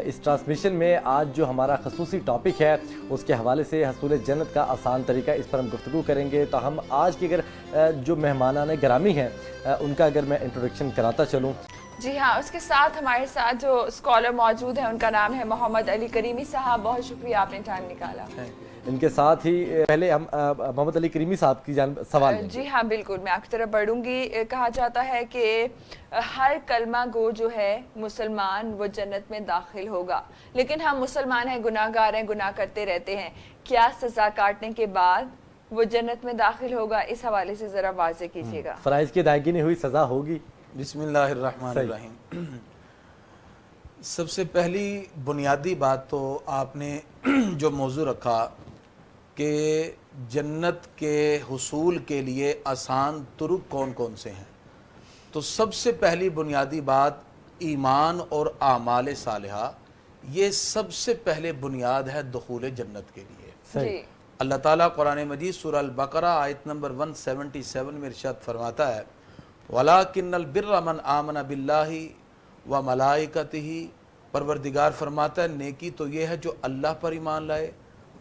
اس transmission میں آج جو ہمارا خصوصی ٹاپک ہے اس کے حوالے سے حصول جنت کا آسان طریقہ، اس پر ہم گفتگو کریں گے۔ تو ہم آج کی اگر جو مہمانان گرامی ہیں ان کا اگر میں انٹروڈکشن کراتا چلوں۔ جی ہاں، اس کے ساتھ ہمارے ساتھ جو اسکالر موجود ہیں ان کا نام ہے محمد علی کریمی صاحب۔ بہت شکریہ آپ نے ٹائم نکالا۔ ان کے ساتھ ہی پہلے ہم محمد علی کریمی صاحب کی جانب سوال لیں گے۔ جی ہاں بالکل، میں آپ کی طرف بڑھوں گی۔ کہا جاتا ہے کہ ہر کلمہ گو جو ہے مسلمان وہ جنت میں داخل ہوگا، لیکن ہم مسلمان ہیں، گناہ گار ہیں، گناہ کرتے رہتے ہیں۔ کیا سزا کاٹنے کے بعد وہ جنت میں داخل ہوگا؟ اس حوالے سے ذرا واضح کیجیے گا۔ فرائض کی ادائیگی نہیں ہوئی، سزا ہوگی؟ بسم اللہ الرحمن الرحیم۔ سب سے پہلی بنیادی بات تو آپ نے جو موضوع رکھا کہ جنت کے حصول کے لیے آسان طرق کون کون سے ہیں، تو سب سے پہلی بنیادی بات ایمان اور اعمال صالحہ، یہ سب سے پہلے بنیاد ہے دخول جنت کے لیے۔ جی اللہ تعالیٰ قرآن مجید سورہ البقرہ آیت نمبر 177 میں ارشاد فرماتا ہے وَلَٰكِنَّ الْبِرَّ مَنْ آمَنَ بِاللَّهِ وَمَلَائِكَتِهِ، پروردگار فرماتا ہے نیکی تو یہ ہے جو اللہ پر ایمان لائے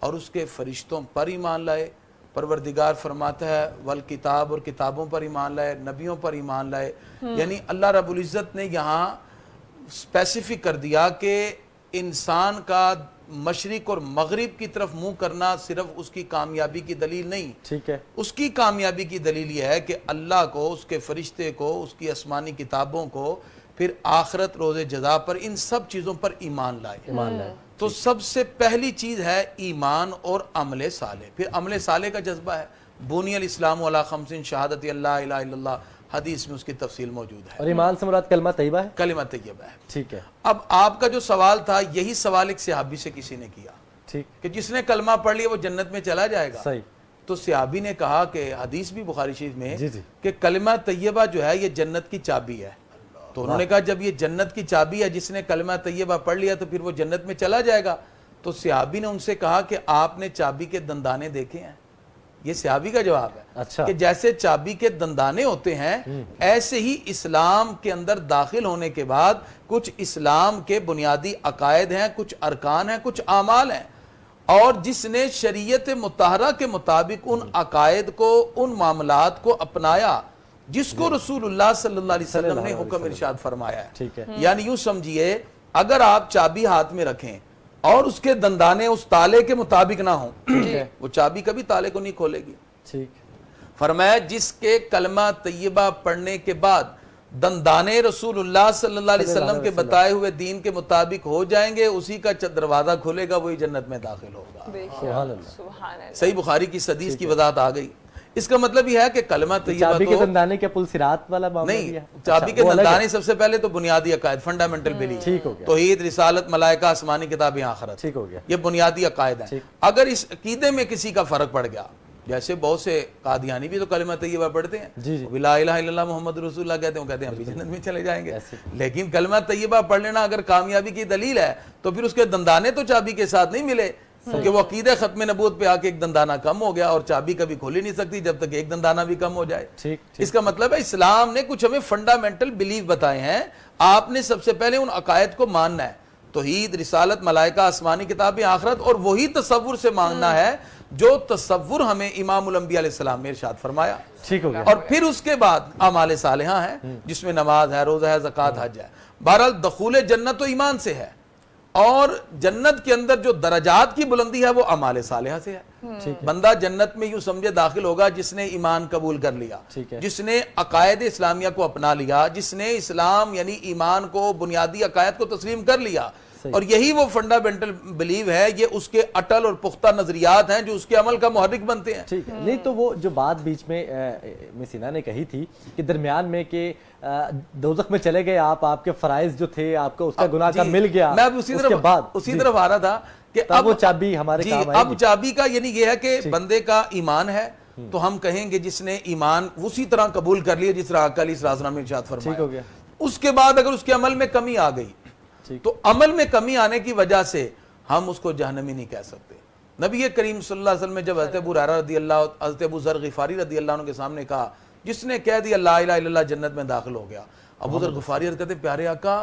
اور اس کے فرشتوں پر ایمان لائے۔ پروردگار فرماتا ہے والکتاب، اور کتابوں پر ایمان لائے، نبیوں پر ایمان لائے۔ یعنی اللہ رب العزت نے یہاں اسپیسیفک کر دیا کہ انسان کا مشرق اور مغرب کی طرف منہ کرنا صرف اس کی کامیابی کی دلیل نہیں، ٹھیک ہے، اس کی کامیابی کی دلیل یہ ہے کہ اللہ کو، اس کے فرشتے کو، اس کی آسمانی کتابوں کو، پھر آخرت، روز جزا پر، ان سب چیزوں پر ایمان لائے۔ ایمان لائے۔ تو سب سے پہلی چیز ہے ایمان اور عمل صالح۔ پھر عمل صالح کا جذبہ ہے، بنی الاسلام علی خمس شہادت اللہ الہ الا اللہ، حدیث میں اس کی تفصیل موجود ہے۔ اور ایمان سے مراد کلمہ طیبہ ہے؟ کلمہ طیبہ ہے۔ ٹھیک ہے، اب آپ کا جو سوال تھا، یہی سوال ایک صحابی سے کسی نے کیا ٹھیک، کہ جس نے کلمہ پڑھ لیا وہ جنت میں چلا جائے گا۔ صحیح۔ تو صحابی نے کہا کہ حدیث بھی بخاری شریف میں جی جی، کہ کلمہ طیبہ جو ہے یہ جنت کی چابی ہے۔ تو انہوں نے کہا جب یہ جنت کی چابی ہے، جس نے کلمہ طیبہ پڑھ لیا تو پھر وہ جنت میں چلا جائے گا۔ تو صحابی نے ان سے کہا کہ آپ نے چابی کے دندانے دیکھے ہیں؟ یہ صحابی کا جواب ہے اچھا، کہ جیسے چابی کے دندانے ہوتے ہیں ایسے ہی اسلام کے اندر داخل ہونے کے بعد کچھ اسلام کے بنیادی عقائد ہیں، کچھ ارکان ہیں، کچھ اعمال ہیں، اور جس نے شریعت مطہرہ کے مطابق ان عقائد کو، ان معاملات کو اپنایا جس کو رسول اللہ صلی اللہ علیہ وسلم نے حکم ارشاد فرمایا ہے۔ ٹھیک ہے، یعنی یوں سمجھیے اگر آپ چابی ہاتھ میں رکھیں اور اس کے دندانے اس تالے کے مطابق نہ ہوں، وہ چابی کبھی تالے کو نہیں کھولے گی۔ ٹھیک، فرمایا جس کے کلمہ طیبہ پڑھنے کے بعد دندانے رسول اللہ صلی اللہ علیہ وسلم کے بتائے ہوئے دین کے مطابق ہو جائیں گے، اسی کا دروازہ کھولے گا، وہی جنت میں داخل ہوگا۔ سبحان اللہ۔ سبحان اللہ۔ صحیح بخاری کی حدیث کی وضاحت آ گئی۔ اس کا مطلب یہ ہے کہ کلمہ طیبہ چابی کے تو دندانے کے پل صراط والا معاملہ بھی نہیں، ہے؟ چابی کے دندانے سب سے پہلے تو بنیادی عقائد، فنڈامنٹل بلیف، ٹھیک ہو گیا، توحید، رسالت، ملائکہ، آسمانی کتابیں، آخرت، ٹھیک ہو گیا، یہ بنیادی عقائد ہیں۔ اگر اس عقیدے میں کسی کا فرق پڑ گیا، جیسے بہت سے قادیانی بھی تو کلمہ طیبہ پڑھتے ہیں، جی جی، لا الہ الا اللہ محمد رسول اللہ کہتے ہیں، وہ کہتے ہیں ہم بھی جنت میں چلے جائیں گے۔ لیکن کلمہ طیبہ پڑھ لینا اگر کامیابی کی دلیل ہے تو پھر اس کے دندانے تو چابی کے ساتھ نہیں ملے، کیونکہ وہ عقیدہ ختم نبوت پہ آ کے ایک دندانہ کم ہو گیا، اور چابی کبھی کھولی نہیں سکتی جب تک ایک دندانہ بھی کم ہو جائے۔ ٹھیک، اس کا مطلب ہے اسلام نے کچھ ہمیں فنڈامنٹل بلیف بتائے ہیں، آپ نے سب سے پہلے ان عقائد کو ماننا ہے، توحید، رسالت، ملائکہ، آسمانی کتابیں، آخرت، اور وہی تصور سے مانگنا ہے جو تصور ہمیں امام الانبیاء علیہ السلام نے ارشاد فرمایا۔ ٹھیک ہو گیا، اور پھر اس کے بعد اعمال صالحہ ہیں جس میں نماز ہے، روزہ ہے، زکوٰۃ، حج ہے۔ بہرحال دخول جنت تو ایمان سے ہے، اور جنت کے اندر جو درجات کی بلندی ہے وہ اعمال صالحہ سے ہے۔ بندہ جنت میں یوں سمجھے داخل ہوگا جس نے ایمان قبول کر لیا، جس نے عقائد اسلامیہ کو اپنا لیا، جس نے اسلام یعنی ایمان کو، بنیادی عقائد کو تسلیم کر لیا، اور یہی وہ فنڈامنٹل بلیو ہے، یہ اس کے اٹل اور پختہ نظریات ہیں جو اس کے عمل کا محرک بنتے ہیں۔ ٹھیک ہے، نہیں تو وہ جو بات بیچ میں مسینا نے کہی تھی کہ درمیان میں کہ دوزخ میں چلے گئے آپ کے فرائض جو تھے، آپ کو اس کا گناہ کا مل گیا، میں اب اسی طرف آ رہا تھا کہ اب وہ چابی ہمارے کام آئے گی۔ اب چابی کا یعنی یہ ہے کہ بندے کا ایمان ہے تو ہم کہیں گے جس نے ایمان اسی طرح قبول کر لیا جس طرح آقا علیہ السلام نے ارشاد فرمایا۔ ٹھیک ہو گیا۔ اس کے بعد اگر اس کے عمل میں کمی آ گئی تو عمل میں کمی آنے کی وجہ سے ہم اس کو جہنمی نہیں کہہ سکتے۔ نبی کریم صلی اللہ علیہ وسلم نے جب حضرت ابو ہریرہ رضی اللہ، حضرت ابو ذر غفاری رضی اللہ عنہ کے سامنے کہا جس نے کہہ دیا لا الہ الا اللہ جنت میں داخل ہو گیا، ابو ذر غفاری کہتے ہیں پیارے آقا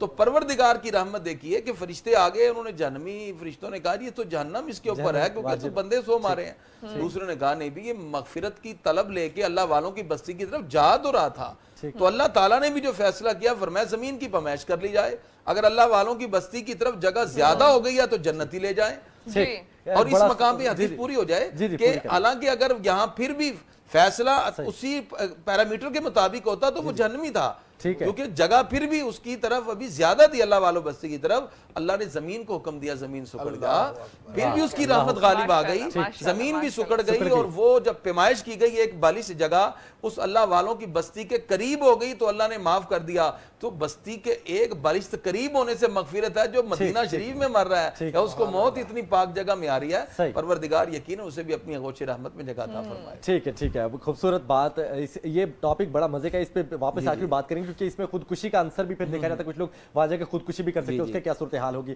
تو پروردگار کی رحمت دیکھیے کہ فرشتے آگے انہوں نے جہنمی فرشتوں نے کہا یہ تو جہنم اس کے اوپر ہے کیونکہ تو بندے سو مارے ہیں. دوسرے نے کہا نہیں بھی یہ مغفرت کی طلب لے کے اللہ والوں کی بستی کی طرف جا تو رہا تھا. تو اللہ تعالیٰ نے بھی جو فیصلہ کیا فرمایا زمین کی پمائش کر لی جائے, اگر اللہ والوں کی بستی کی طرف جگہ زیادہ ہو گئی ہے تو جنتی لے جائیں, اور اس مقام پہ حدیث پوری ہو جائے کہ حالانکہ اگر یہاں پھر بھی فیصلہ اسی پیرامیٹر کے مطابق ہوتا تو وہ جہنمی تھا, کیونکہ جگہ پھر بھی اس کی طرف ابھی زیادہ تھی اللہ والوں بستی کی طرف. اللہ نے زمین کو حکم دیا زمین سکڑ گیا, پھر بھی اس کی رحمت غالب آ گئی, زمین بھی سکڑ گئی, اور وہ جب پیمائش کی گئی ایک بالی سے جگہ اس اللہ والوں کی بستی کے قریب ہو گئی تو اللہ نے معاف کر دیا. تو بستی کے ایک بالشت قریب ہونے سے مغفرت ہے. جو مدینہ شریف میں مر رہا ہے یا اس کو موت اتنی پاک جگہ میں آ رہی ہے, پروردگار یقین اسے بھی اپنی اغوش رحمت میں جگہ عطا فرمائے. ٹھیک ہے, خوبصورت بات. یہ ٹاپک بڑا مزے کا, اس پہ واپس آ کے بات کریں گے کیونکہ اس میں خودکشی کا عنصر بھی پھر دیکھا جاتا ہے. کچھ لوگ وہاں جا کے خودکشی بھی کر سکتے ہیں, اس کا کیا صورتحال ہوگی.